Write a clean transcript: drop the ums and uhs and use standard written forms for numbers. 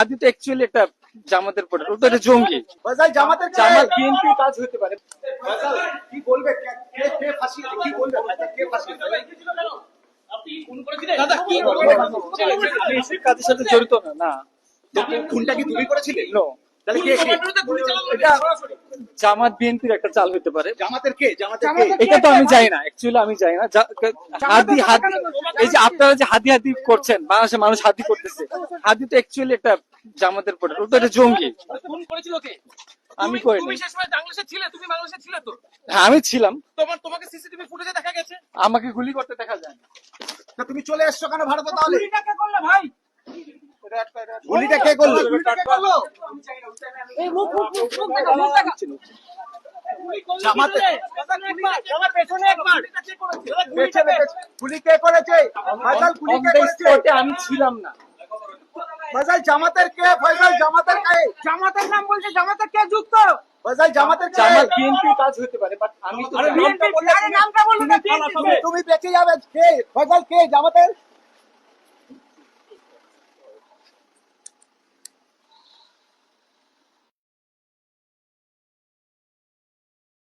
হাদি তো অ্যাকচুয়ালি একটা জামাতের প্রোডাক্ট, ওটা একটা জঙ্গি। ফয়সাল জামাতের জামাত বিএনপি কাজ হতে পারে। ফয়সাল কি বলবে, কে ফাঁসিয়েছে, কি বলবে ফয়সাল, কে ফাঁসিয়েছে? দাদা কি আমি এসব কাজের সাথে জড়িত না। না, খুনটা কি তুমি করেছিলে? নো, তাহলে কে কে? এটা জামাত বিএনপির একটা চাল হতে পারে। জামাতের কে? জামাতের কে? এটা তো আমি জানি না, অ্যাকচুয়ালি আমি জানি না। হাদি হাদি, এই যে আপনারা যে হাদি হাদি করছেন, বাংলাদেশের মানুষ হাদি করতেছে, হাদি তো অ্যাকচুয়ালি একটা জামাতের প্রোডাক্ট, ওটা একটা জঙ্গি। ফোন করেছিল কে? আমি করিনি। তুমি সেই সময় বাংলাদেশে ছিলে, তুমি বাংলাদেশে ছিলে তো? হ্যাঁ, আমি ছিলাম। তোমাকে সিসিটিভি ফুটেজে দেখা গেছে। আমাকে গুলি করতে দেখা যায় না। তা তুমি চলে এসছো কেন ভারতে তাহলে? গুলিটা কে করলে ভাই? গুলিটা কে করলো? এই মুখ দেখা, মুখ দেখা। জামাতে আমার পেছনে একবার। গুলি কে করেছে? ফয়সাল গুলি কে করেছে? স্পটে আমি ছিলাম না। ফয়সাল জামাতের কে? ফয়সাল জামাতের কে? জামাতের নাম বলছে, জামাতের কে যুক্ত? ফয়সাল জামাতের কে? জামাত বিএনপি কাজ হতে পারে, বাট আমি তো জানি না। নামটা বললে তুমি বেঁচে যাবে। কে? ফয়সাল কে? জামাতের